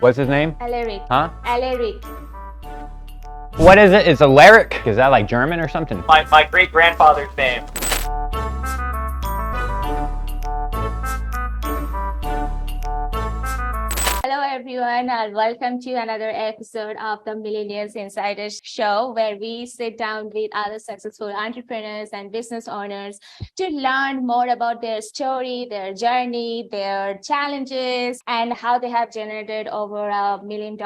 What's his name? Aleric. Huh? Aleric. What is it? It's Aleric? Is that like German or something? My great-grandfather's name. Hello everyone and welcome to another episode of the Millionaire Insiders Show, where we sit down with other successful entrepreneurs and business owners to learn more about their story, their journey, their challenges, and how they have generated over $1 million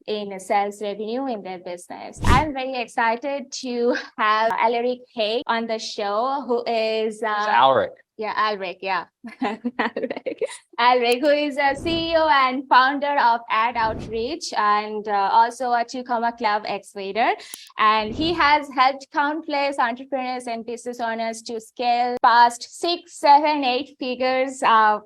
in sales revenue in their business. I'm very excited to have Aleric Heck on the show, who is It's Aleric. Aleric, Aleric, who is a CEO and founder of Ad Outreach and also a Tacoma Club ex-waiter. And he has helped countless entrepreneurs and business owners to scale past 6, 7, 8 figures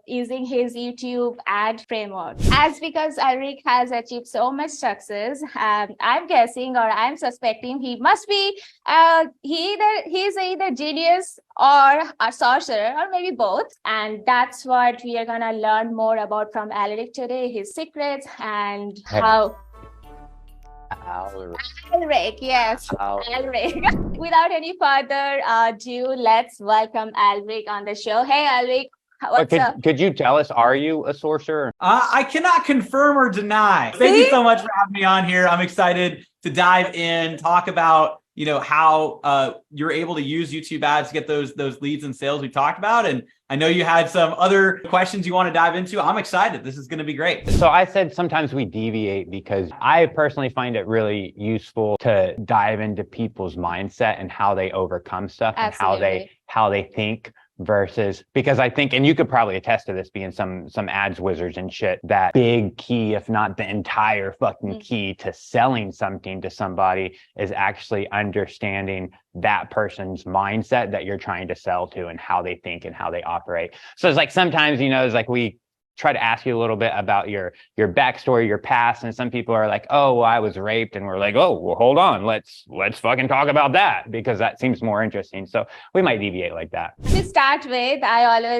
using his YouTube ad framework. As because Aleric has achieved so much success, I'm guessing or I'm suspecting he must be he's either genius or a sorcerer, or maybe both. And that's what we are gonna learn more about from Aleric today, his secrets and how... Aleric, yes, Aleric. Without any further ado, let's welcome Aleric on the show. Hey, Aleric, what's up? Could you tell us, are you a sorcerer? I cannot confirm or deny. Thank you so much for having me on here. I'm excited to dive in, talk about how you're able to use YouTube ads to get those leads and sales we talked about. And I know you had some other questions you want to dive into. I'm excited. This is going to be great. So I said sometimes we deviate because I personally find it really useful to dive into people's mindset and how they overcome stuff. Absolutely. And how they think. Versus, because I think, and you could probably attest to this being some ads wizards and shit, that big key, if not the entire fucking key to selling something to somebody is actually understanding that person's mindset that you're trying to sell to and how they think and how they operate. So it's like sometimes, it's like we try to ask you a little bit about your backstory, your past, and some people are like, oh, well, I was raped, and we're like, oh, well, hold on, let's fucking talk about that, because that seems more interesting. So we might deviate like that. To start with,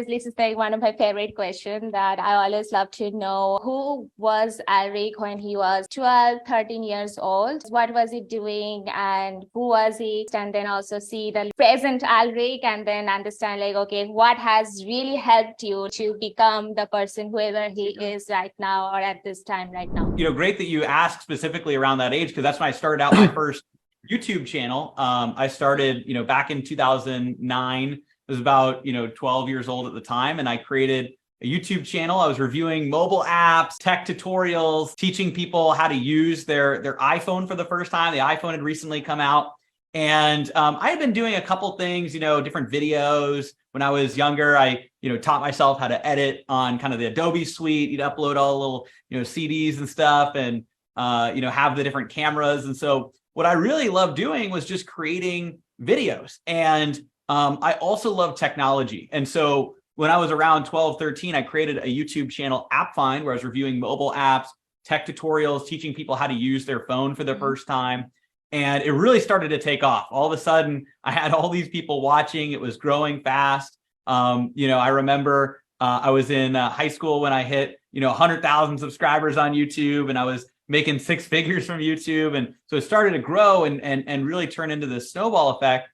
this is like one of my favorite questions that I always love to know. Who was Aleric when he was 12, 13 years old? What was he doing and who was he? And then also see the present Aleric and then understand like, okay, what has really helped you to become the person whoever he is right now or at this time right now. Great that you asked specifically around that age, because that's when I started out my first YouTube channel. I started, back in 2009. I was about, 12 years old at the time, and I created a YouTube channel. I was reviewing mobile apps, tech tutorials, teaching people how to use their iPhone for the first time. The iPhone had recently come out. And I had been doing a couple things, different videos. When I was younger, I, taught myself how to edit on kind of the Adobe suite. You'd upload all the little, CDs and stuff and, have the different cameras. And so what I really loved doing was just creating videos. And I also love technology. And so when I was around 12, 13, I created a YouTube channel, AppFind, where I was reviewing mobile apps, tech tutorials, teaching people how to use their phone for the first time. And it really started to take off. All of a sudden, I had all these people watching. It was growing fast. I remember I was in high school when I hit, 100,000 subscribers on YouTube, and I was making 6 figures from YouTube. And so it started to grow and really turn into this snowball effect.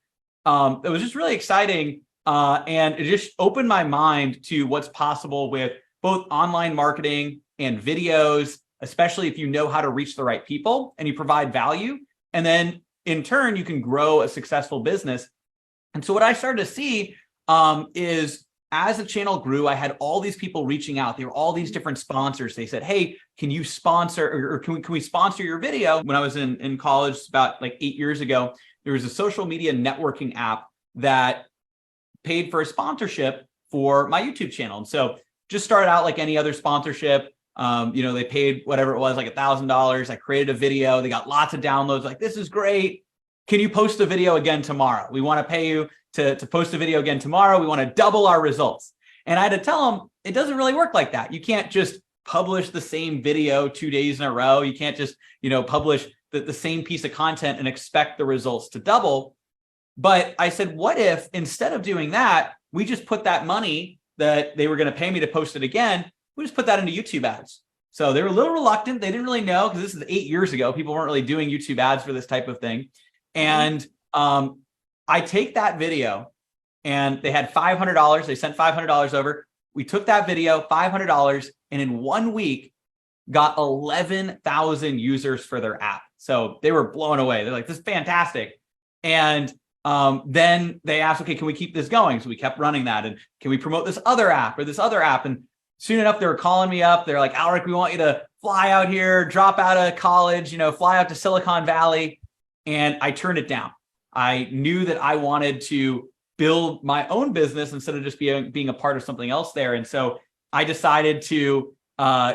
It was just really exciting. And it just opened my mind to what's possible with both online marketing and videos, especially if you know how to reach the right people and you provide value. And then in turn, you can grow a successful business. And so what I started to see is as the channel grew, I had all these people reaching out. There were all these different sponsors. They said, hey, can you sponsor or can we sponsor your video? When I was in college about like 8 years ago, there was a social media networking app that paid for a sponsorship for my YouTube channel. And so just started out like any other sponsorship. They paid whatever it was, like $1,000. I created a video. They got lots of downloads. Like, this is great. Can you post the video again tomorrow? We want to pay you to post the video again tomorrow. We want to double our results. And I had to tell them, it doesn't really work like that. You can't just publish the same video 2 days in a row. You can't just, publish the same piece of content and expect the results to double. But I said, what if instead of doing that, we just put that money that they were going to pay me to post it again, we just put that into YouTube ads. So they were a little reluctant. They didn't really know, because this is 8 years ago. People weren't really doing YouTube ads for this type of thing. And I take that video, and they had $500. They sent $500 over. We took that video, $500, and in 1 week got 11,000 users for their app. So they were blown away. They're like, this is fantastic. And then they asked, okay, can we keep this going? So we kept running that. And can we promote this other app or this other app? And soon enough, they were calling me up. They're like, Aleric, we want you to fly out here, drop out of college, fly out to Silicon Valley. And I turned it down. I knew that I wanted to build my own business instead of just being a part of something else there. And so I decided to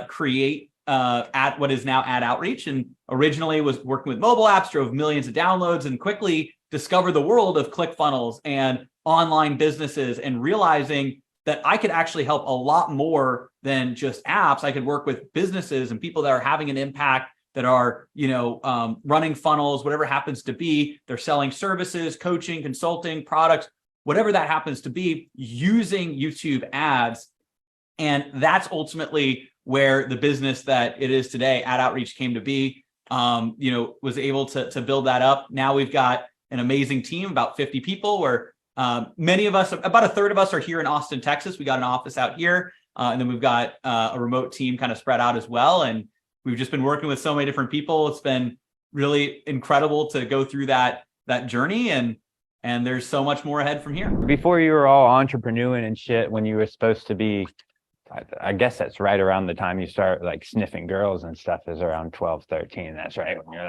create at what is now Ad Outreach, and originally was working with mobile apps, drove millions of downloads, and quickly discovered the world of ClickFunnels and online businesses, and realizing that I could actually help a lot more than just apps. I could work with businesses and people that are having an impact, that are, running funnels, whatever happens to be. They're selling services, coaching, consulting, products, whatever that happens to be, using YouTube ads. And that's ultimately where the business that it is today, Ad Outreach, came to be. Was able to build that up. Now we've got an amazing team, about 50 people, where many of us, about a third of us, are here in Austin, Texas. We got an office out here, and then we've got a remote team kind of spread out as well. And we've just been working with so many different people. It's been really incredible to go through that journey, and there's so much more ahead from here. Before you were all entrepreneuring and shit, when you were supposed to be, I guess that's right around the time you start like sniffing girls and stuff, is around 12, 13. That's right. When you're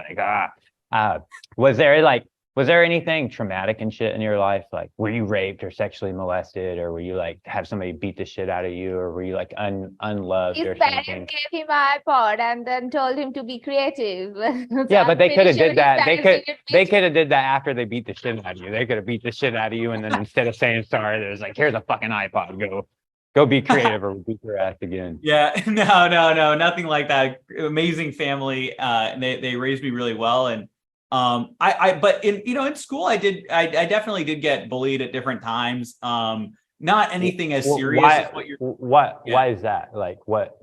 like, was there anything traumatic and shit in your life? Like, were you raped or sexually molested, or were you like, have somebody beat the shit out of you, or were you like unloved His or parents something? gave him an iPod and then told him to be creative. So Yeah, but I'm they pretty could have sure did that. his They parents could didn't have did that after they beat the shit out of you. They could have beat the shit out of you, and then instead of saying sorry, there's like, here's a fucking iPod. Go be creative or beat your ass again. Yeah, no, nothing like that. Amazing family. And they raised me really well. And but in school, I definitely did get bullied at different times. Not anything as serious as what you're. Why is that? Like, what?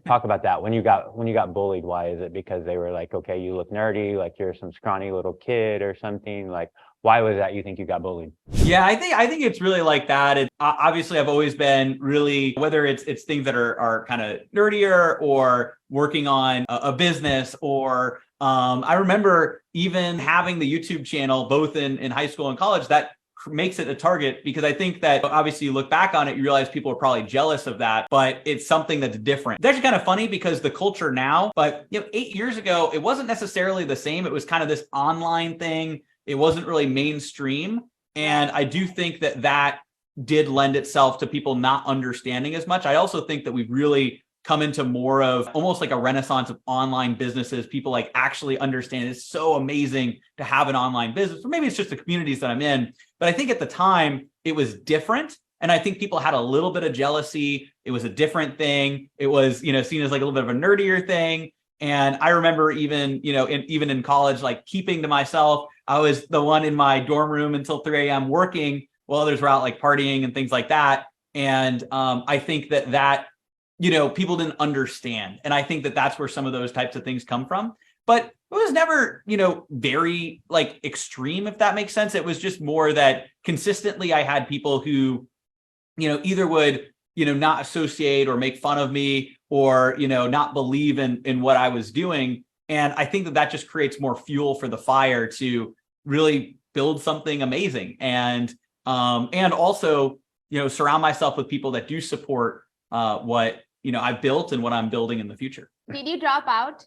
Talk about that. When you got bullied, why is it? Because they were like, okay, you look nerdy, like you're some scrawny little kid or something. Like, why was that you think you got bullied? Yeah, I think it's really like that. Obviously, I've always been really, whether it's things that are kind of nerdier, or working on a business, or I remember even having the YouTube channel both in high school and college. That makes it a target, because I think that obviously you look back on it, you realize people are probably jealous of that, but it's something that's different. It's actually kind of funny, because the culture now, but 8 years ago, it wasn't necessarily the same. It was kind of this online thing. It wasn't really mainstream. And I do think that did lend itself to people not understanding as much. I also think that we've really come into more of almost like a renaissance of online businesses. People like actually understand it's so amazing to have an online business, or maybe it's just the communities that I'm in. But I think at the time it was different. And I think people had a little bit of jealousy. It was a different thing. It was, seen as like a little bit of a nerdier thing. And I remember even in college, like keeping to myself. I was the one in my dorm room until 3 a.m. working while others were out like partying and things like that. And I think that people didn't understand. And I think that that's where some of those types of things come from. But it was never, very like extreme, if that makes sense. It was just more that consistently I had people who, either would, not associate or make fun of me, or, not believe in what I was doing. And I think that just creates more fuel for the fire to really build something amazing. And also, surround myself with people that do support what, I've built and what I'm building in the future. Did you drop out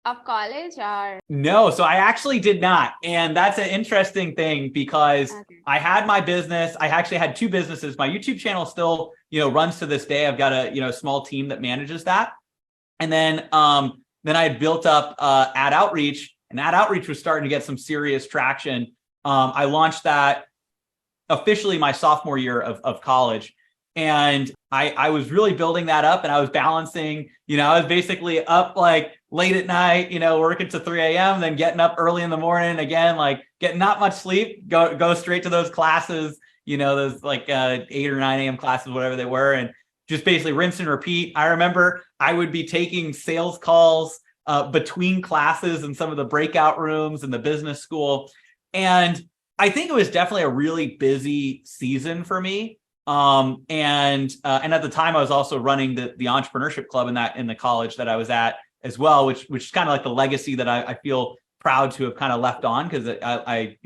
of college or? No, so I actually did not. And that's an interesting thing, because I had my business. I actually had two businesses. My YouTube channel still, runs to this day. I've got a small team that manages that. And then I had built up Ad Outreach, and Ad Outreach was starting to get some serious traction. I launched that officially my sophomore year of college. And I was really building that up, and I was balancing, I was basically up like late at night, working to 3 a.m., then getting up early in the morning again, like getting not much sleep, go straight to those classes, those like 8 or 9 a.m. classes, whatever they were, and just basically rinse and repeat. I remember I would be taking sales calls between classes in some of the breakout rooms in the business school. And I think it was definitely a really busy season for me. And at the time I was also running the entrepreneurship club in the college that I was at as well, which is kind of like the legacy that I feel proud to have kind of left on, because I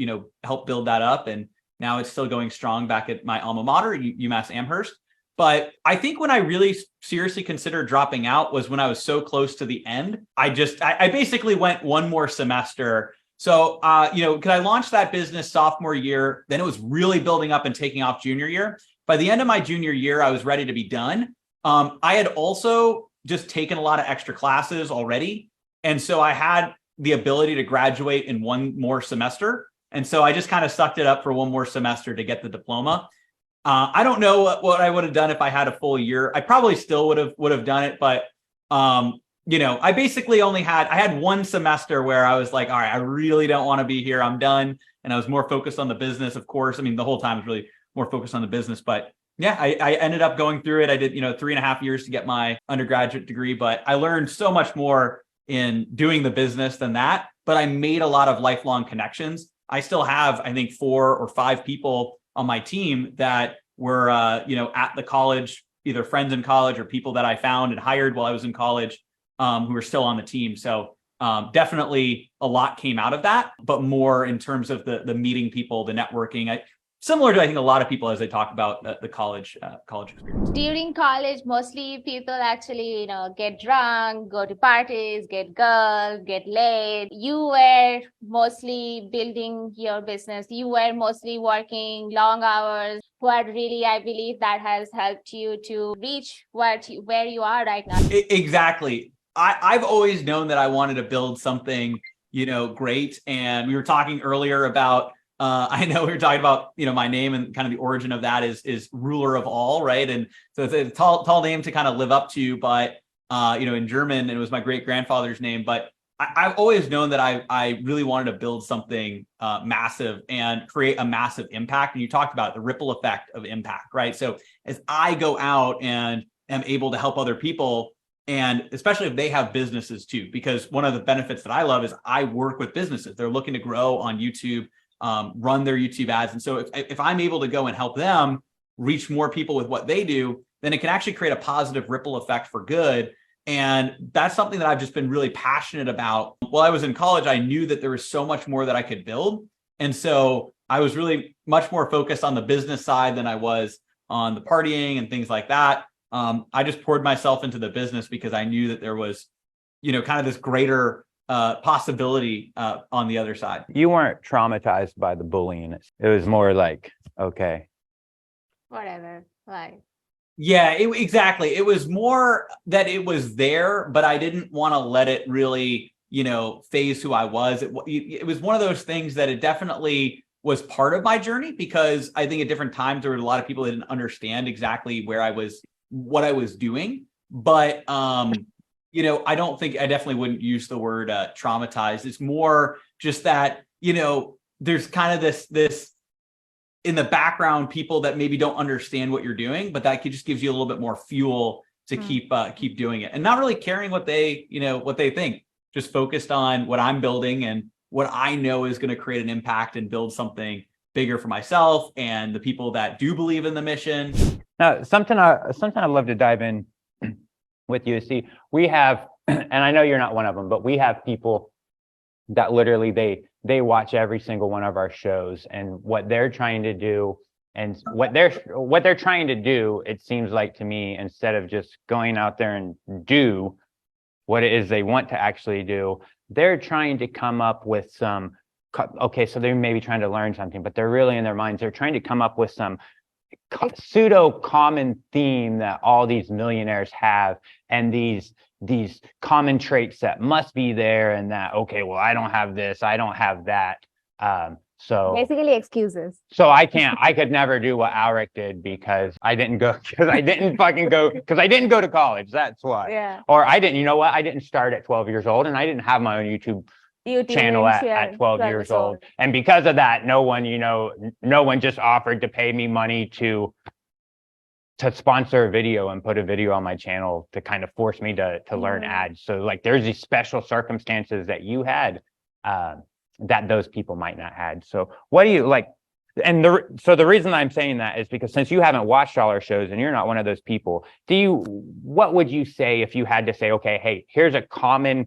helped build that up, and now it's still going strong back at my alma mater, UMass Amherst. But I think when I really seriously considered dropping out was when I was so close to the end. I basically went one more semester. So, because I launched that business sophomore year, then it was really building up and taking off junior year. By the end of my junior year, I was ready to be done. I had also just taken a lot of extra classes already. And so I had the ability to graduate in one more semester. And so I just kind of sucked it up for one more semester to get the diploma. I don't know what I would have done if I had a full year. I probably still would have done it, but I basically I had one semester where I was like, all right, I really don't want to be here. I'm done. And I was more focused on the business, of course. I mean, the whole time was really more focused on the business, but yeah, I ended up going through it. I did, 3.5 years to get my undergraduate degree, but I learned so much more in doing the business than that. But I made a lot of lifelong connections. I still have, I think, 4 or 5 people on my team that were, at the college, either friends in college or people that I found and hired while I was in college, who are still on the team. So definitely a lot came out of that, but more in terms of the meeting people, the networking. Similar to, I think, a lot of people as they talk about the college experience. During college, mostly people actually, get drunk, go to parties, get girls, get laid. You were mostly building your business. You were mostly working long hours. What really, I believe, that has helped you to reach where you are right now. Exactly. I've always known that I wanted to build something, great. And we were talking earlier about, I know we were talking about, my name, and kind of the origin of that is ruler of all, right? And so it's a tall name to kind of live up to, but, in German, and it was my great grandfather's name, but I've always known that I really wanted to build something massive and create a massive impact. And you talked about the ripple effect of impact, right? So as I go out and am able to help other people, and especially if they have businesses too, because one of the benefits that I love is I work with businesses. They're looking to grow on YouTube, run their YouTube ads. And so if I'm able to go and help them reach more people with what they do, then it can actually create a positive ripple effect for good. And that's something that I've just been really passionate about. While I was in college, I knew that there was so much more that I could build. And so I was really much more focused on the business side than I was on the partying and things like that. I just poured myself into the business because I knew that there was, kind of this greater possibility on the other side. You weren't traumatized by the bullying. It was more like, okay, Whatever, like. Yeah, exactly. It was more that it was there, but I didn't want to let it really, phase who I was. It was one of those things that it definitely was part of my journey, because I think at different times there were a lot of people that didn't understand exactly what I was doing. But, I definitely wouldn't use the word traumatized. It's more just that, there's kind of this in the background, people that maybe don't understand what you're doing, but that just gives you a little bit more fuel to keep doing it, and not really caring what they think, just focused on what I'm building and what I know is going to create an impact and build something bigger for myself and the people that do believe in the mission. Now, something I'd love to dive in with you. See, we have, and I know you're not one of them, but we have people that literally they watch every single one of our shows, and what they're trying to do, and what they're trying to do, it seems like to me, instead of just going out there and do what it is they want to actually do, they're trying to come up with some, okay, so they're maybe trying to learn something, but they're really in their minds, they're trying to come up with some pseudo common theme that all these millionaires have, and these common traits that must be there, and that, okay, well, I don't have this, I don't have that. So basically excuses. So I could never do what Aleric did because I didn't go to college. That's why. Yeah. Or I didn't start at 12 years old, and I didn't have my own YouTube channel at 12 years old. And because of that, no one just offered to pay me money to to sponsor a video and put a video on my channel to kind of force me to learn ads. So like there's these special circumstances that you had that those people might not had. So what do you like? And so the reason I'm saying that is because since you haven't watched all our shows and you're not one of those people, what would you say if you had to say, okay, hey, here's the common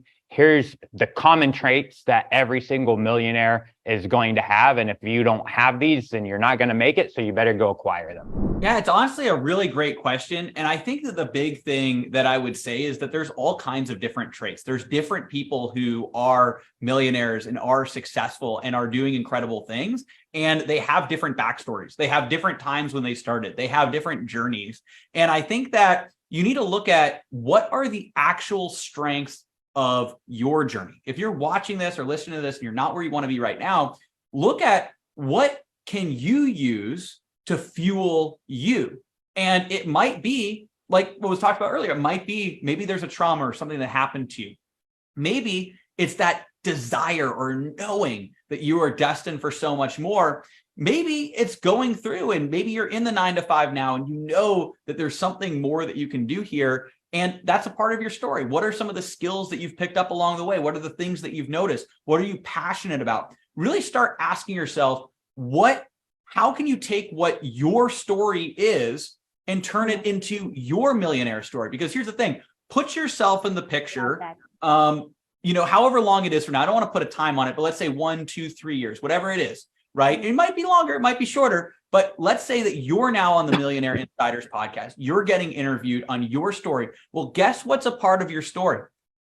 traits that every single millionaire is going to have. And if you don't have these, then you're not going to make it. So you better go acquire them. Yeah, it's honestly a really great question. And I think that the big thing that I would say is that there's all kinds of different traits. There's different people who are millionaires and are successful and are doing incredible things. And they have different backstories. They have different times when they started. They have different journeys. And I think that you need to look at what are the actual strengths of your journey. If you're watching this or listening to this and you're not where you want to be right now, look at what can you use to fuel you. And it might be like what was talked about earlier. It might be maybe there's a trauma or something that happened to you. Maybe it's that desire or knowing that you are destined for so much more. Maybe it's going through and maybe you're in the 9-to-5 now and you know that there's something more that you can do here. And that's a part of your story. What are some of the skills that you've picked up along the way? What are the things that you've noticed? What are you passionate about? Really start asking yourself, how can you take what your story is and turn it into your millionaire story? Because here's the thing, put yourself in the picture, however long it is from now. I don't want to put a time on it, but let's say 1, 2, 3 years, whatever it is, right? It might be longer, it might be shorter, but let's say that you're now on the Millionaire Insiders podcast. You're getting interviewed on your story. Well, guess what's a part of your story?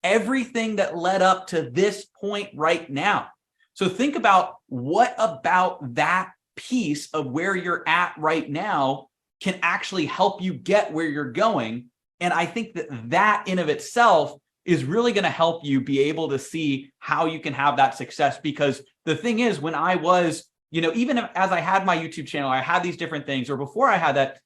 Everything that led up to this point right now. So think about what about that piece of where you're at right now can actually help you get where you're going. And I think that in of itself is really going to help you be able to see how you can have that success. Because the thing is, when I was, even as I had my YouTube channel, I had these different things, or before I had that,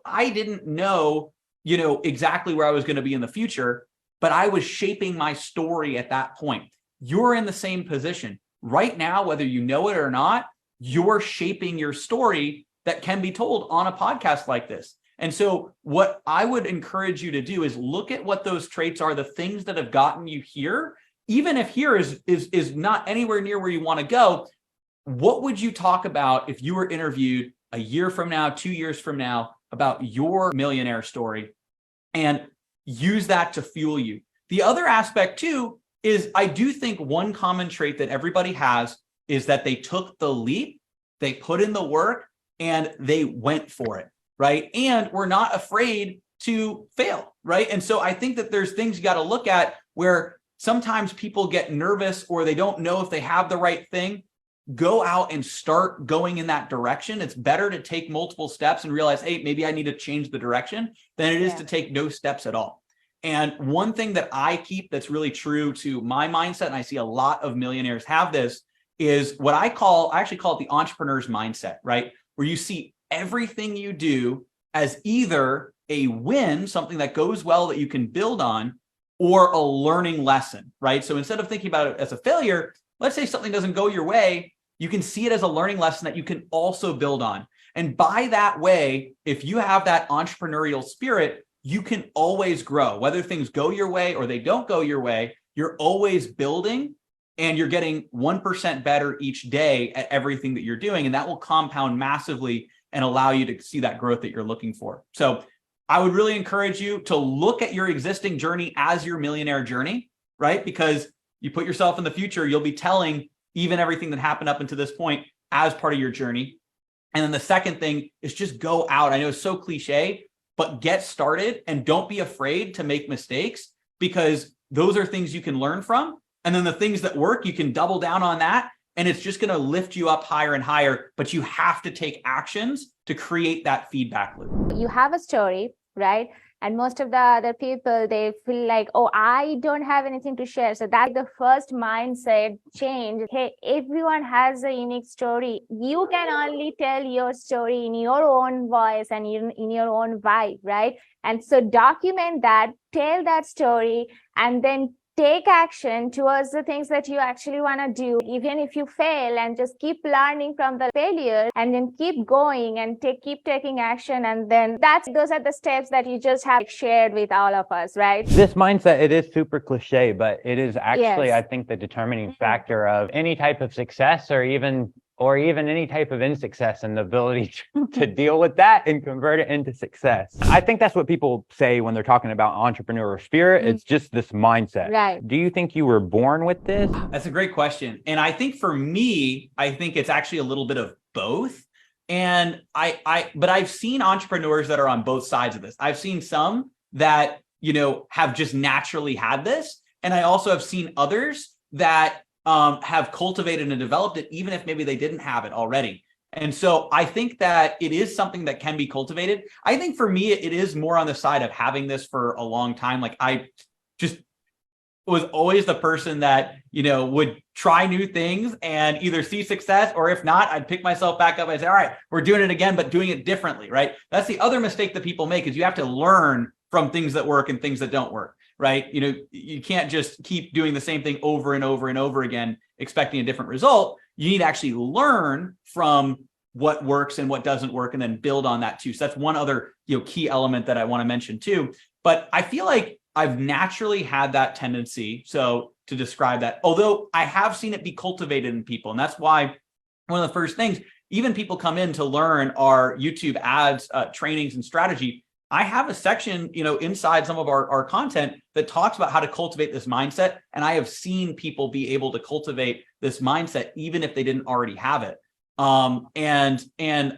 I didn't know, exactly where I was going to be in the future, but I was shaping my story at that point. You're in the same position right now, whether you know it or not. You're shaping your story that can be told on a podcast like this. And so what I would encourage you to do is look at what those traits are, the things that have gotten you here. Even if here is not anywhere near where you want to go, what would you talk about if you were interviewed a year from now, 2 years from now, about your millionaire story, and use that to fuel you? The other aspect too is I do think one common trait that everybody has is that they took the leap, they put in the work, and they went for it, right? And we're not afraid to fail, right? And so I think that there's things you got to look at where sometimes people get nervous or they don't know if they have the right thing. Go out and start going in that direction. It's better to take multiple steps and realize, hey, maybe I need to change the direction than it is to take no steps at all. And one thing that I keep that's really true to my mindset, and I see a lot of millionaires have this, is what I actually call it the entrepreneur's mindset, right? Where you see everything you do as either a win, something that goes well that you can build on, or a learning lesson, right? So instead of thinking about it as a failure, let's say something doesn't go your way, you can see it as a learning lesson that you can also build on. And by that way, if you have that entrepreneurial spirit, you can always grow. Whether things go your way or they don't go your way, you're always building. And you're getting 1% better each day at everything that you're doing. And that will compound massively and allow you to see that growth that you're looking for. So I would really encourage you to look at your existing journey as your millionaire journey, right? Because you put yourself in the future, you'll be telling even everything that happened up until this point as part of your journey. And then the second thing is just go out. I know it's so cliche, but get started and don't be afraid to make mistakes, because those are things you can learn from. And then the things that work, you can double down on that. And it's just going to lift you up higher and higher. But you have to take actions to create that feedback loop. You have a story, right? And most of the other people, they feel like, oh, I don't have anything to share. So that's the first mindset change. Hey, everyone has a unique story. You can only tell your story in your own voice and in your own vibe, right? And so document that, tell that story, and then take action towards the things that you actually want to do, even if you fail, and just keep learning from the failure and then keep going and keep taking action. And then those are the steps that you just have shared with all of us, right? This mindset, it is super cliche, but it is actually, Yes. I think, the determining factor of any type of success or even any type of insuccess, and the ability to deal with that and convert it into success. I think that's what people say when they're talking about entrepreneur spirit. It's just this mindset. Right. Do you think you were born with this? That's a great question. And I think for me, I think it's actually a little bit of both. And but I've seen entrepreneurs that are on both sides of this. I've seen some that, have just naturally had this. And I also have seen others that have cultivated and developed it, even if maybe they didn't have it already. And so I think that it is something that can be cultivated. I think for me, it is more on the side of having this for a long time. Like I just was always the person that, would try new things and either see success, or if not, I'd pick myself back up and say, all right, we're doing it again, but doing it differently, right? That's the other mistake that people make, is you have to learn from things that work and things that don't work. Right? You can't just keep doing the same thing over and over and over again, expecting a different result. You need to actually learn from what works and what doesn't work, and then build on that too. So that's one other, key element that I want to mention too. But I feel like I've naturally had that tendency. So to describe that, although I have seen it be cultivated in people. And that's why one of the first things, even people come in to learn our YouTube ads, trainings and strategy, I have a section, inside some of our content that talks about how to cultivate this mindset. And I have seen people be able to cultivate this mindset, even if they didn't already have it. And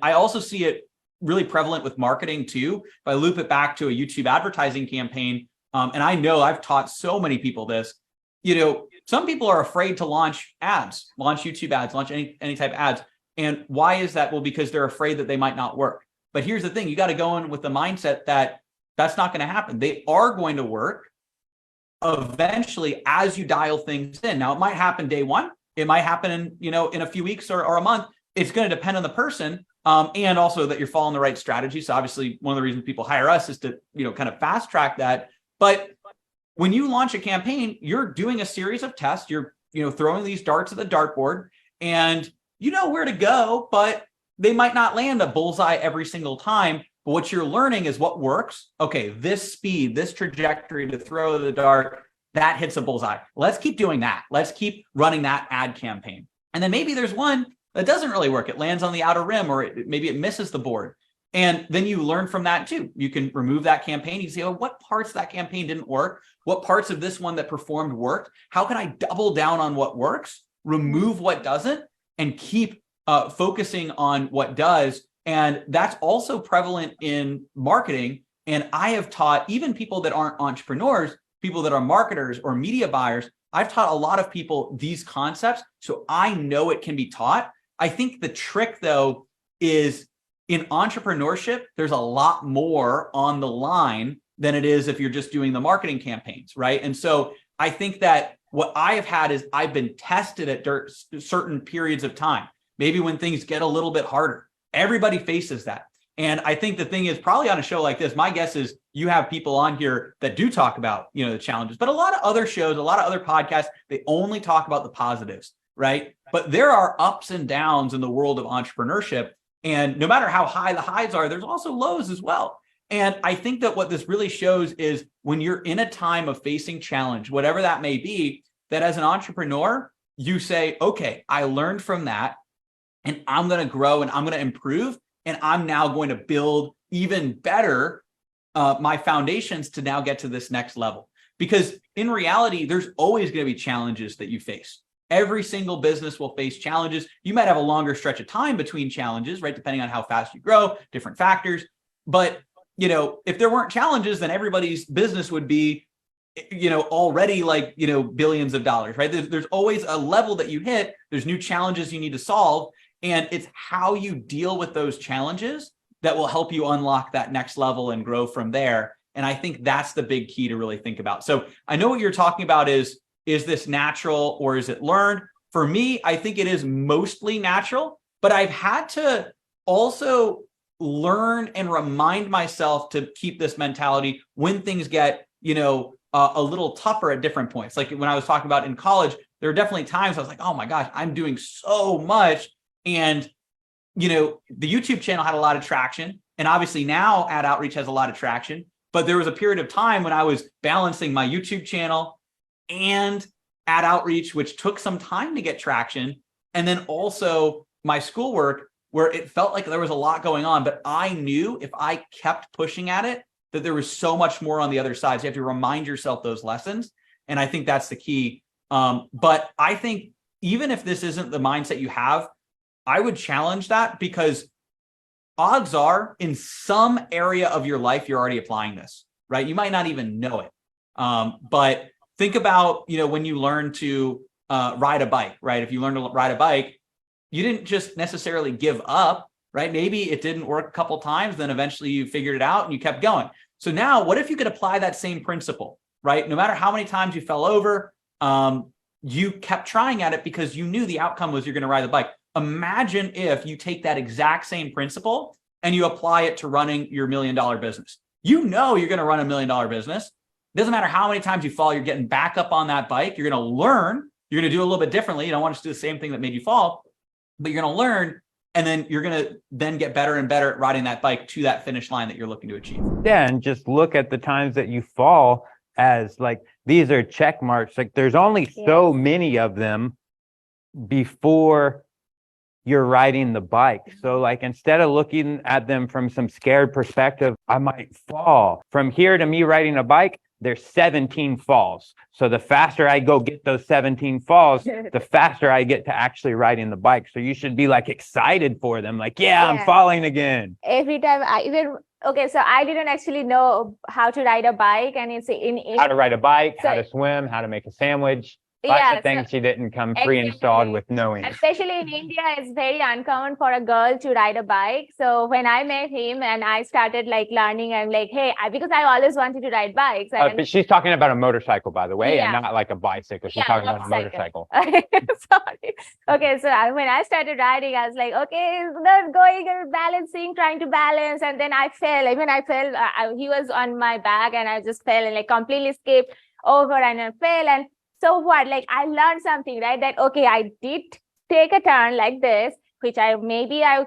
I also see it really prevalent with marketing too. If I loop it back to a YouTube advertising campaign, and I know I've taught so many people this, some people are afraid to launch ads, launch YouTube ads, launch any type of ads. And why is that? Well, because they're afraid that they might not work. But here's the thing, you got to go in with the mindset that that's not going to happen. They are going to work eventually as you dial things in. Now, it might happen day one. It might happen in a few weeks or a month. It's going to depend on the person, and also that you're following the right strategy. So obviously, one of the reasons people hire us is to, kind of fast track that. But when you launch a campaign, you're doing a series of tests. You're, throwing these darts at the dartboard, and you know where to go, but they might not land a bullseye every single time. But what you're learning is what works. Okay, this speed, this trajectory to throw the dart, that hits a bullseye. Let's keep doing that. Let's keep running that ad campaign. And then maybe there's one that doesn't really work. It lands on the outer rim, or maybe it misses the board. And then you learn from that too. You can remove that campaign. You say, oh, what parts of that campaign didn't work? What parts of this one that performed worked? How can I double down on what works, remove what doesn't, and keep focusing on what does? And that's also prevalent in marketing. And I have taught even people that aren't entrepreneurs, people that are marketers or media buyers, I've taught a lot of people these concepts. So I know it can be taught. I think the trick though is in entrepreneurship, there's a lot more on the line than it is if you're just doing the marketing campaigns, right? And so I think that what I have had is I've been tested at certain periods of time. Maybe when things get a little bit harder, everybody faces that. And I think the thing is, probably on a show like this, my guess is you have people on here that do talk about, the challenges, but a lot of other shows, a lot of other podcasts, they only talk about the positives, right? But there are ups and downs in the world of entrepreneurship. And no matter how high the highs are, there's also lows as well. And I think that what this really shows is when you're in a time of facing challenge, whatever that may be, that as an entrepreneur, you say, okay, I learned from that, and I'm going to grow and I'm going to improve. And I'm now going to build even better my foundations to now get to this next level. Because in reality, there's always going to be challenges that you face. Every single business will face challenges. You might have a longer stretch of time between challenges, right? Depending on how fast you grow, different factors. But, if there weren't challenges, then everybody's business would be, already like, billions of dollars, right? There's always a level that you hit. There's new challenges you need to solve. And it's how you deal with those challenges that will help you unlock that next level and grow from there. And I think that's the big key to really think about. So I know what you're talking about is this natural or is it learned? For me, I think it is mostly natural, but I've had to also learn and remind myself to keep this mentality when things get, a little tougher at different points. Like when I was talking about in college, there were definitely times I was like, oh my gosh, I'm doing so much. And, you know, the YouTube channel had a lot of traction. And obviously now ad outreach has a lot of traction. But there was a period of time when I was balancing my YouTube channel and ad outreach, which took some time to get traction. And then also my schoolwork, where it felt like there was a lot going on, but I knew if I kept pushing at it, that there was so much more on the other side. So you have to remind yourself those lessons. And I think that's the key. But I think even if this isn't the mindset you have, I would challenge that, because odds are in some area of your life, you're already applying this, right? You might not even know it. But think about, you know, when you learn to ride a bike, right? If you learn to ride a bike, you didn't just necessarily give up, right? Maybe it didn't work a couple times, then eventually you figured it out and you kept going. So now what if you could apply that same principle, right? No matter how many times you fell over, you kept trying at it because you knew the outcome was you're going to ride the bike. Imagine if you take that exact same principle and you apply it to running your $1 million business. You know you're going to run $1 million business. It doesn't matter how many times you fall, you're getting back up on that bike. You're going to learn. You're going to do a little bit differently. You don't want to do the same thing that made you fall, but you're going to learn. And then you're going to then get better and better at riding that bike to that finish line that you're looking to achieve. Yeah, and just look at the times that you fall as like, these are check marks. Like there's only so many of them before you're riding the bike. So like, instead of looking at them from some scared perspective, I might fall. From here to me riding a bike, there's 17 falls. So the faster I go get those 17 falls, the faster I get to actually riding the bike. So you should be like excited for them. Like, yeah. I'm falling again. Every time so I didn't actually know how to ride a bike, and it's how to ride a bike, how to swim, how to make a sandwich. Lots of things she didn't come pre-installed with knowing. Especially in India, it's very uncommon for a girl to ride a bike. So when I met him and I started like learning, I'm like, hey, because I always wanted to ride bikes. But she's talking about a motorcycle, by the way, and not like a bicycle. She's talking about a motorcycle. Sorry. Okay, so when I started riding, I was like, okay, going and balancing, trying to balance, and then I fell. Even I fell. He was on my back, and I just fell and like completely skipped over and I fell. And so what? Like I learned something, right? That, okay, I did take a turn like this, which I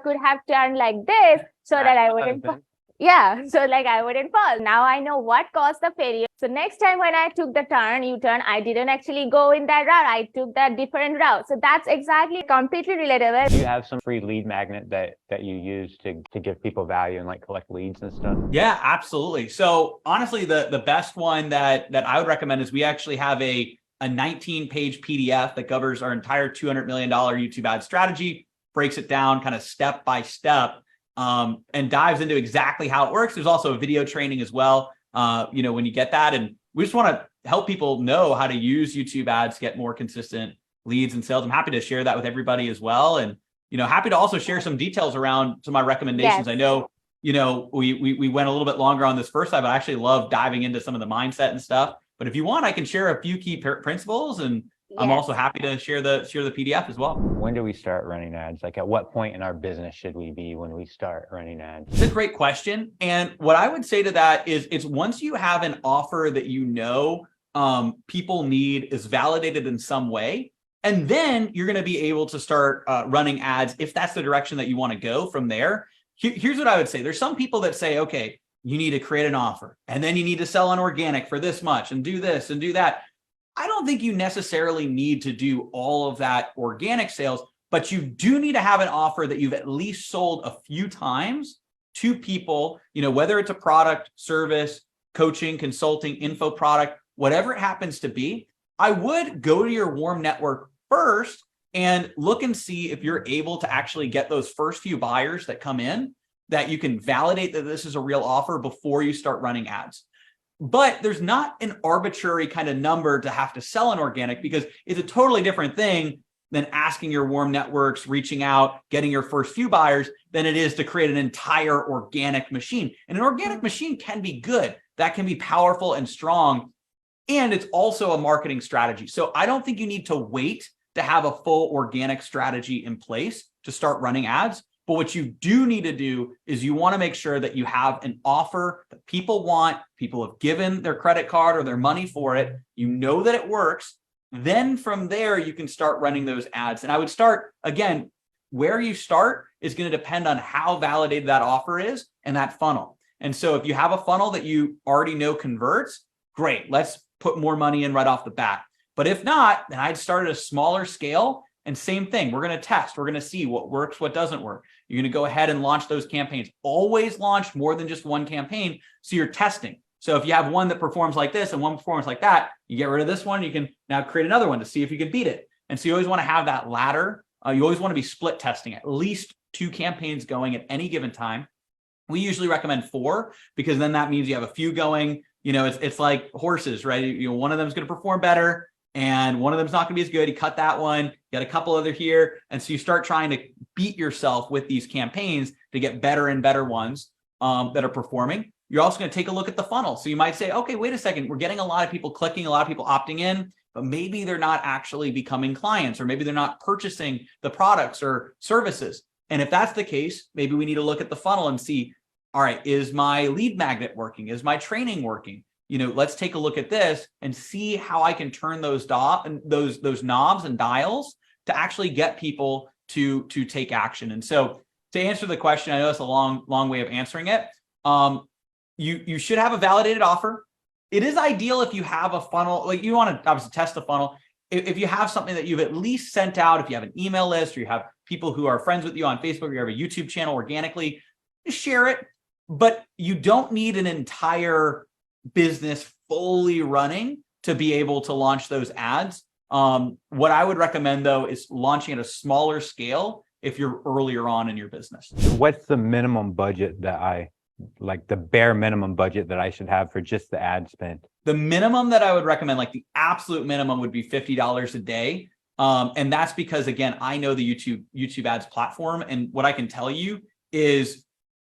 could have turned like this so that I wouldn't fall. Yeah, so like I wouldn't fall. Now I know what caused the failure. So next time when I took the U-turn, I didn't actually go in that route. I took that different route. So that's exactly completely relatable. You have some free lead magnet that you use to give people value and like collect leads and stuff? Yeah, absolutely. So honestly, the best one that I would recommend is we actually have a 19-page PDF that covers our entire $200 million YouTube ad strategy, breaks it down kind of step by step, and dives into exactly how it works. There's also a video training as well, when you get that. And we just want to help people know how to use YouTube ads to get more consistent leads and sales. I'm happy to share that with everybody as well. And, happy to also share some details around some of my recommendations. Yes. I know, we went a little bit longer on this first time, but I actually love diving into some of the mindset and stuff. But if you want, I can share a few key principles, and I'm also happy to share the PDF as well. When do we start running ads? Like at what point in our business should we be when we start running ads? It's a great question. And what I would say to that is it's once you have an offer that people need, is validated in some way, and then you're going to be able to start running ads if that's the direction that you want to go from there. Here's what I would say. There's some people that say, okay, you need to create an offer, and then you need to sell on organic for this much and do this and do that. I don't think you necessarily need to do all of that organic sales, but you do need to have an offer that you've at least sold a few times to people, whether it's a product, service, coaching, consulting, info product, whatever it happens to be. I would go to your warm network first and look and see if you're able to actually get those first few buyers that come in, that you can validate that this is a real offer before you start running ads. But there's not an arbitrary kind of number to have to sell an organic, because it's a totally different thing than asking your warm networks, reaching out, getting your first few buyers, than it is to create an entire organic machine. And an organic machine can be good. That can be powerful and strong. And it's also a marketing strategy. So I don't think you need to wait to have a full organic strategy in place to start running ads. But what you do need to do is you want to make sure that you have an offer that people want, people have given their credit card or their money for it. You know that it works. Then from there, you can start running those ads. And I would start, again, where you start is going to depend on how validated that offer is and that funnel. And so if you have a funnel that you already know converts, great, let's put more money in right off the bat. But if not, then I'd start at a smaller scale. And same thing, we're going to test. We're going to see what works, what doesn't work. You're going to go ahead and launch those campaigns. Always launch more than just one campaign. So you're testing. So if you have one that performs like this and one performs like that, you get rid of this one. You can now create another one to see if you can beat it. And so you always want to have that ladder. You always want to be split testing, at least 2 campaigns going at any given time. We usually recommend 4 because then that means you have a few going. You know, it's like horses, right? You know, one of them is going to perform better and one of them is not going to be as good. You cut that one, you got a couple other here. And so you start trying to beat yourself with these campaigns to get better and better ones that are performing. You're also going to take a look at the funnel. So you might say, okay, wait a second, we're getting a lot of people clicking, a lot of people opting in, but maybe they're not actually becoming clients, or maybe they're not purchasing the products or services. And if that's the case, maybe we need to look at the funnel and see, all right, is my lead magnet working? Is my training working? You know, let's take a look at this and see how I can turn those knobs and dials to actually get people to take action. And so to answer the question, I know it's a long way of answering it. You should have a validated offer. It is ideal if you have a funnel, like you want to obviously test the funnel. If you have something that you've at least sent out, if you have an email list or you have people who are friends with you on Facebook, or you have a YouTube channel organically, share it. But you don't need an entire business fully running to be able to launch those ads. What I would recommend though is launching at a smaller scale if you're earlier on in your business. What's the minimum budget that like the bare minimum budget that I should have for just the ad spend? The minimum that I would recommend, like the absolute minimum, would be $50 a day. And that's because, again, I know the YouTube ads platform. And what I can tell you is,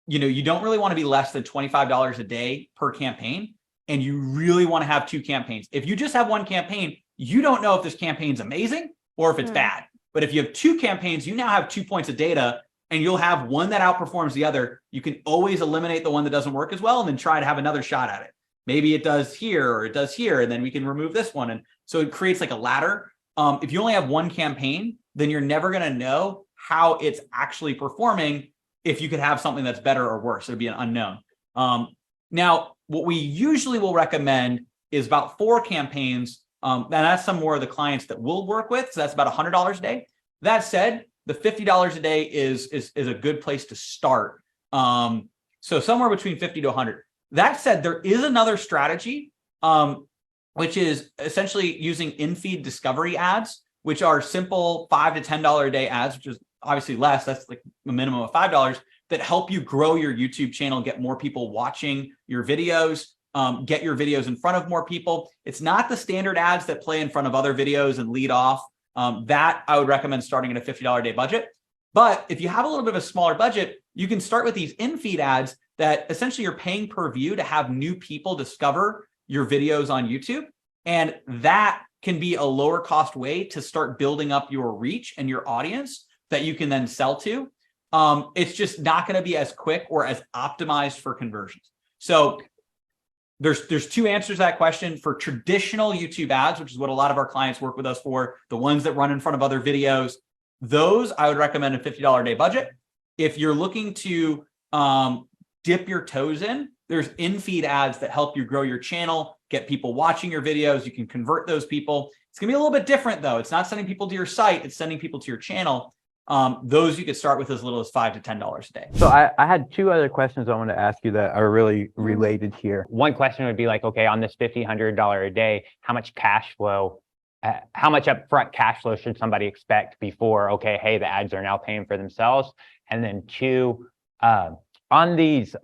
you know, you don't really want to be less than $25 a day per campaign. And you really want to have 2 campaigns. If you just have one campaign, you don't know if this campaign's amazing or if it's bad. But if you have 2 campaigns, you now have 2 points of data, and you'll have one that outperforms the other. You can always eliminate the one that doesn't work as well and then try to have another shot at it. Maybe it does here or it does here, and then we can remove this one. And so it creates like a ladder. If you only have one campaign, then you're never going to know how it's actually performing if you could have something that's better or worse. It'd be an unknown. Now, what we usually will recommend is about 4 campaigns. And that's some more of the clients that we'll work with. So that's about $100 a day. That said, the $50 a day is a good place to start. So somewhere between 50 to 100. That said, there is another strategy, which is essentially using in-feed discovery ads, which are simple $5 to $10 a day ads, which is obviously less. That's like a minimum of $5, that help you grow your YouTube channel, get more people watching your videos, get your videos in front of more people. It's not the standard ads that play in front of other videos and lead off. That I would recommend starting at a $50 a day budget. But if you have a little bit of a smaller budget, you can start with these in-feed ads that essentially you're paying per view to have new people discover your videos on YouTube. And that can be a lower cost way to start building up your reach and your audience that you can then sell to. It's just not going to be as quick or as optimized for conversions. So there's 2 answers to that question. For traditional YouTube ads, which is what a lot of our clients work with us for, the ones that run in front of other videos, those I would recommend a $50 a day budget. If you're looking to dip your toes in, there's in-feed ads that help you grow your channel, get people watching your videos. You can convert those people. It's going to be a little bit different though. It's not sending people to your site. It's sending people to your channel. Those you could start with as little as $5 to $10 a day. So I had 2 other questions I want to ask you that are really related here. One question would be like, okay, on this $50, $100 a day, how much cash flow, how much upfront cash flow should somebody expect before, okay, hey, the ads are now paying for themselves? And then 2, on these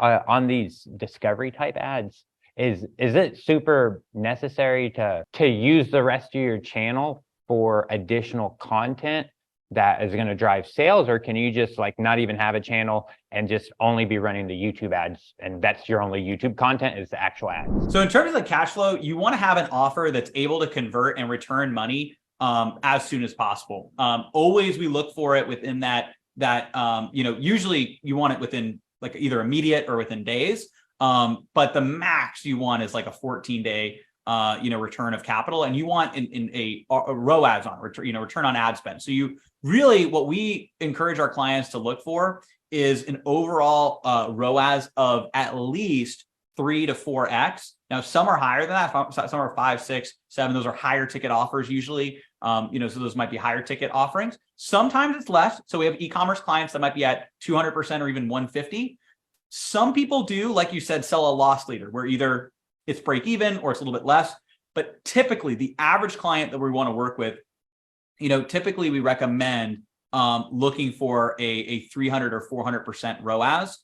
discovery type ads, is it super necessary to use the rest of your channel for additional content that is going to drive sales, or can you just like not even have a channel and just only be running the YouTube ads, and that's your only YouTube content is the actual ads? So in terms of the cash flow, you want to have an offer that's able to convert and return money as soon as possible. Always we look for it within that that, usually you want it within like either immediate or within days. But the max you want is like a 14-day, return of capital, and you want in a ROAS on return on ad spend. So you really, what we encourage our clients to look for is an overall ROAS of at least 3 to 4x. Now, some are higher than that. Some are 5, 6, 7. Those are higher ticket offers usually. So those might be higher ticket offerings. Sometimes it's less. So we have e-commerce clients that might be at 200% or even 150. Some people do, like you said, sell a loss leader where either it's break even or it's a little bit less. But typically the average client that we want to work with, typically we recommend looking for a 300 or 400% ROAS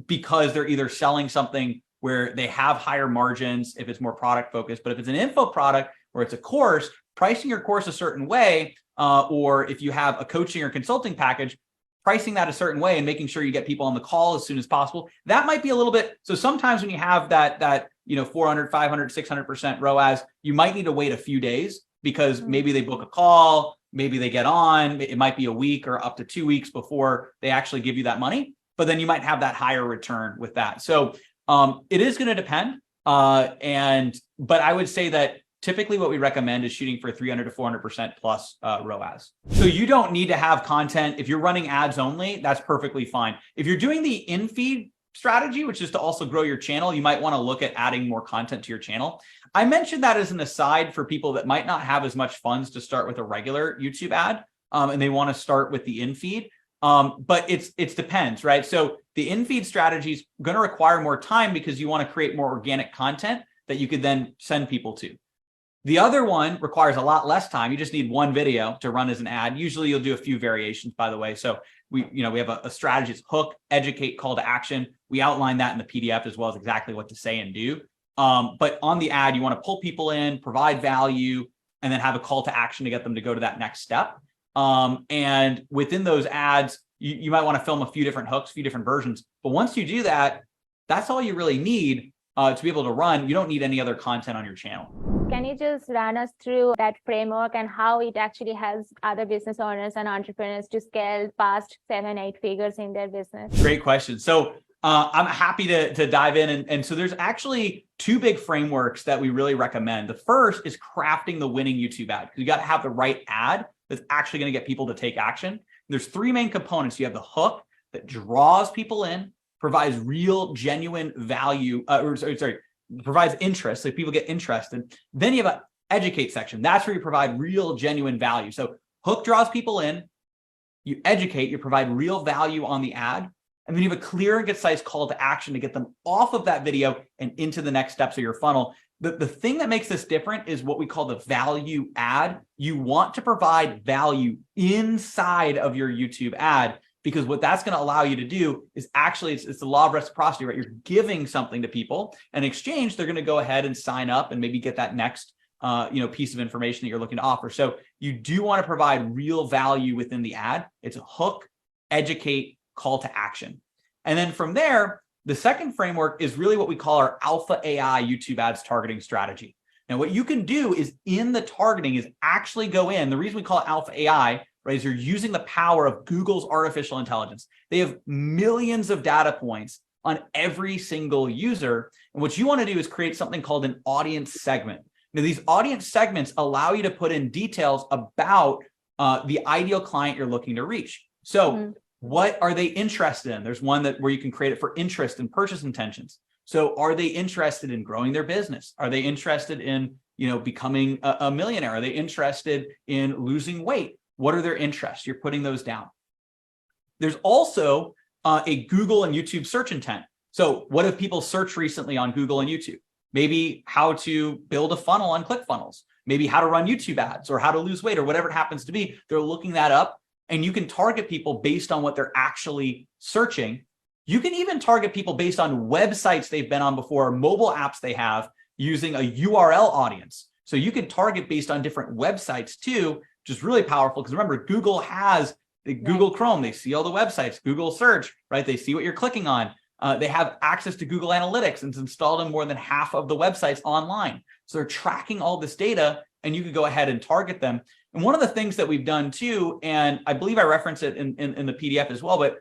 because they're either selling something where they have higher margins if it's more product focused. But if it's an info product or it's a course, pricing your course a certain way, or if you have a coaching or consulting package, pricing that a certain way and making sure you get people on the call as soon as possible. That might be a little bit. So sometimes when you have that 400, 500, 600% ROAS, you might need to wait a few days because maybe they book a call, maybe they get on, it might be a week or up to 2 weeks before they actually give you that money. But then you might have that higher return with that. So it is going to depend. But I would say that typically what we recommend is shooting for 300 to 400% plus ROAS. So you don't need to have content. If you're running ads only, that's perfectly fine. If you're doing the in-feed strategy, which is to also grow your channel, you might want to look at adding more content to your channel. I mentioned that as an aside for people that might not have as much funds to start with a regular YouTube ad, and they want to start with the in-feed. But it depends, right? So the in-feed strategy is going to require more time because you want to create more organic content that you could then send people to. The other one requires a lot less time. You just need one video to run as an ad. Usually you'll do a few variations, by the way. So we have a strategy. It's hook, educate, call to action. We outline that in the PDF as well as exactly what to say and do. But on the ad, you want to pull people in, provide value, and then have a call to action to get them to go to that next step. And within those ads, you might want to film a few different hooks, a few different versions. But once you do that, that's all you really need to be able to run. You don't need any other content on your channel. Can you just run us through that framework and how it actually helps other business owners and entrepreneurs to scale past 7, 8 figures in their business? Great question. So I'm happy to dive in. And so there's actually 2 big frameworks that we really recommend. The first is crafting the winning YouTube ad, because you got to have the right ad that's actually going to get people to take action. There's 3 main components. You have the hook that draws people in, provides real, genuine value, provides interest, so people get interested. Then you have an educate section. That's where you provide real, genuine value. So hook draws people in, you educate, you provide real value on the ad, and then you have a clear and concise call to action to get them off of that video and into the next steps of your funnel. The thing that makes this different is what we call the value ad. You want to provide value inside of your YouTube ad, because what that's going to allow you to do is actually, it's the law of reciprocity, right? You're giving something to people, and in exchange, they're going to go ahead and sign up and maybe get that next, piece of information that you're looking to offer. So you do want to provide real value within the ad. It's a hook, educate, call to action. And then from there, the second framework is really what we call our Alpha AI YouTube ads targeting strategy. Now, what you can do is in the targeting is actually go in. The reason we call it Alpha AI, right, is you're using the power of Google's artificial intelligence. They have millions of data points on every single user. And what you want to do is create something called an audience segment. Now, these audience segments allow you to put in details about the ideal client you're looking to reach. So what are they interested in? There's one where you can create it for interest and purchase intentions. So are they interested in growing their business? Are they interested in, becoming a millionaire? Are they interested in losing weight? What are their interests? You're putting those down. There's also a Google and YouTube search intent. So what have people searched recently on Google and YouTube? Maybe how to build a funnel on ClickFunnels, maybe how to run YouTube ads or how to lose weight or whatever it happens to be. They're looking that up, and you can target people based on what they're actually searching. You can even target people based on websites they've been on before, mobile apps they have, using a URL audience. So you can target based on different websites too, which is really powerful, because remember, Google has the Google Chrome. They see all the websites, Google search, right? They see what you're clicking on. They have access to Google Analytics, and it's installed in more than half of the websites online. So they're tracking all this data, and you could go ahead and target them. And one of the things that we've done too, and I believe I reference it in the PDF as well, but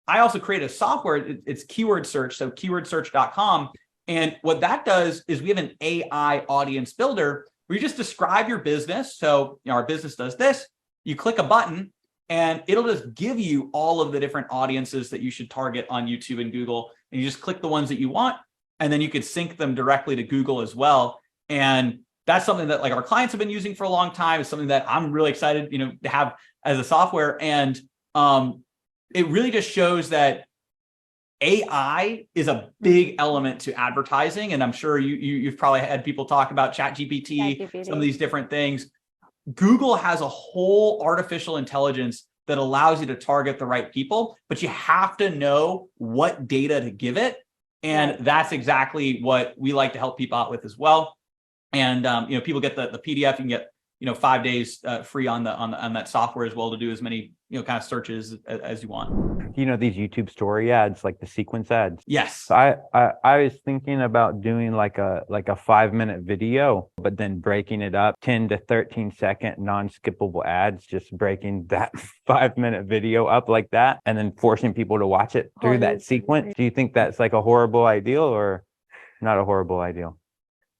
I also created a software. It's keyword search, so keywordsearch.com. And what that does is we have an AI audience builder where you just describe your business. So, our business does this. You click a button and it'll just give you all of the different audiences that you should target on YouTube and Google. And you just click the ones that you want, and then you could sync them directly to Google as well. And that's something that like our clients have been using for a long time. It's something that I'm really excited, to have as a software. And it really just shows that AI is a big element to advertising. And I'm sure you've probably had people talk about ChatGPT, some of these different things. Google has a whole artificial intelligence that allows you to target the right people, but you have to know what data to give it. And that's exactly what we like to help people out with as well. And, people get the PDF, you can get, 5 days free on that software as well to do as many, kind of searches as you want. These YouTube story ads, like the sequence ads. Yes. I was thinking about doing like a 5-minute video, but then breaking it up 10 to 13 second non-skippable ads, just breaking that 5-minute video up like that, and then forcing people to watch it through that sequence. Do you think that's like a horrible ideal or not a horrible ideal?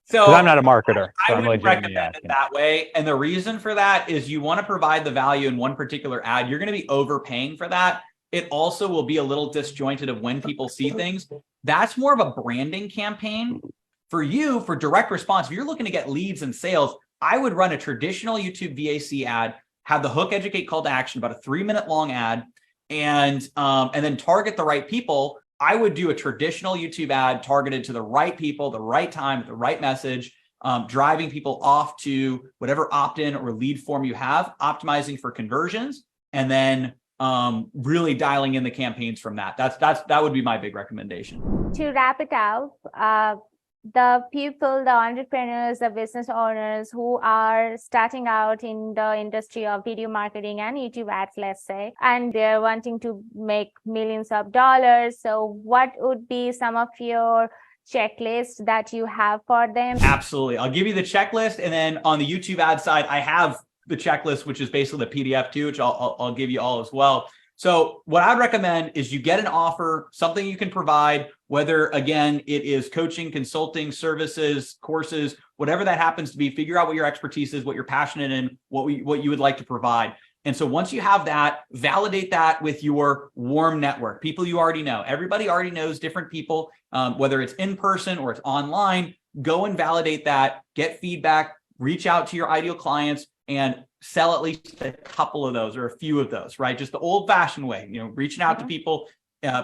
So I'm not a marketer. So I would recommend it that way. And the reason for that is you want to provide the value in one particular ad. You're going to be overpaying for that. It also will be a little disjointed of when people see things. That's more of a branding campaign. For you, for direct response, if you're looking to get leads and sales, I would run a traditional YouTube VAC ad, have the hook, educate, call to action, about a 3-minute long ad, and then target the right people. I would do a traditional YouTube ad targeted to the right people, the right time, the right message, driving people off to whatever opt-in or lead form you have, optimizing for conversions, and then really dialing in the campaigns from that. That would be my big recommendation. To wrap it out, the people, the entrepreneurs, the business owners who are starting out in the industry of video marketing and YouTube ads, let's say, and they're wanting to make millions of dollars. So what would be some of your checklists that you have for them? Absolutely. I'll give you the checklist. And then on the YouTube ad side, I have the checklist, which is basically the PDF too, which I'll give you all as well. So what I'd recommend is you get an offer, something you can provide, whether, again, it is coaching, consulting, services, courses, whatever that happens to be. Figure out what your expertise is, what you're passionate in, what you would like to provide. And so once you have that, validate that with your warm network, people you already know. Everybody already knows different people, whether it's in person or it's online. Go and validate that, get feedback, reach out to your ideal clients, and sell at least a couple of those or a few of those, right? Just the old fashioned way, reaching out to people,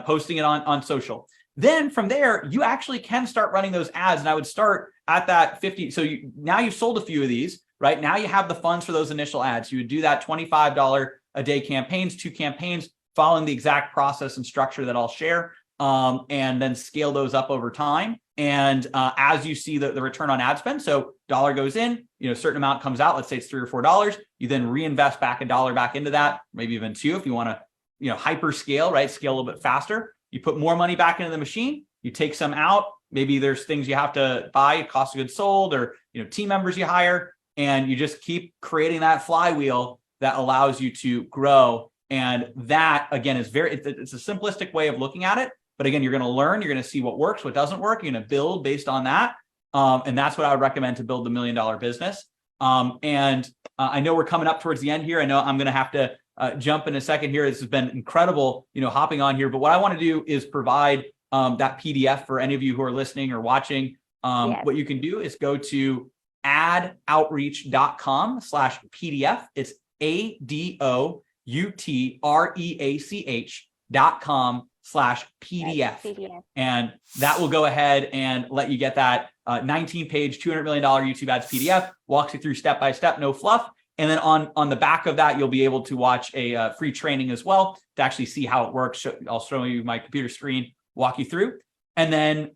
posting it on social. Then from there, you actually can start running those ads. And I would start at that 50. So now you've sold a few of these, right? Now you have the funds for those initial ads. You would do that $25 a day campaigns, 2 campaigns, following the exact process and structure that I'll share, and then scale those up over time. And as you see the return on ad spend, so dollar goes in, a certain amount comes out, let's say it's $3 or $4, you then reinvest back $1 back into that, maybe even 2 if you want to, hyper scale, right? Scale a little bit faster. You put more money back into the machine, you take some out, maybe there's things you have to buy, cost of goods sold, or, team members you hire, and you just keep creating that flywheel that allows you to grow. And that, again, is it's a simplistic way of looking at it. But again, you're going to learn, you're going to see what works, what doesn't work. You're going to build based on that. And that's what I would recommend to build the $1 million business. And I know we're coming up towards the end here. I know I'm going to have to jump in a second here. This has been incredible, hopping on here. But what I want to do is provide that PDF for any of you who are listening or watching. Yes. What you can do is go to adoutreach.com/PDF. It's adoutreach.com/PDF. And that will go ahead and let you get that 19-page, $200 million YouTube ads PDF, walks you through step-by-step, no fluff. And then on the back of that, you'll be able to watch a free training as well to actually see how it works. I'll show you my computer screen, walk you through. And then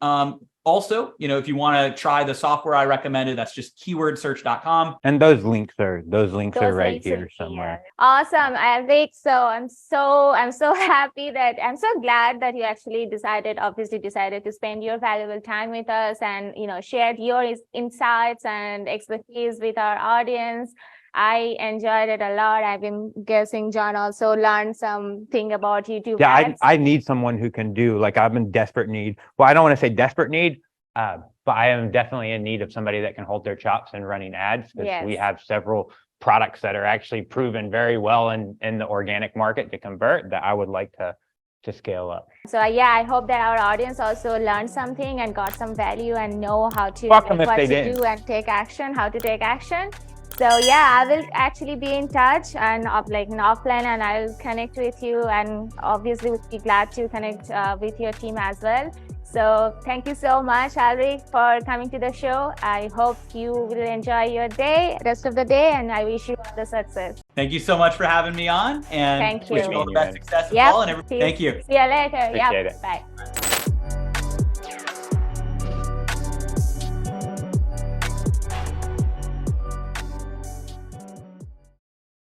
Also, if you want to try the software I recommended, that's just keywordsearch.com. And those links are right here somewhere. Awesome, Aleric. So I'm so happy I'm so glad that you actually obviously decided to spend your valuable time with us and shared your insights and expertise with our audience. I enjoyed it a lot. I've been guessing John also learned something about YouTube. Yeah, I need someone who can do, like, I'm in desperate need. Well, I don't want to say desperate need, but I am definitely in need of somebody that can hold their chops in running ads, because we have several products that are actually proven very well in the organic market to convert that I would like to scale up. So yeah, I hope that our audience also learned something and got some value and know how to do and take action, how to take action. So yeah, I will actually be in touch and offline, and I'll connect with you, and obviously would be glad to connect with your team as well. So thank you so much, Aleric, for coming to the show. I hope you will enjoy your rest of the day, and I wish you all the success. Thank you so much for having me on, and thank you. Wish you all the best success as well. And thank you. See you later. Appreciate it. Bye.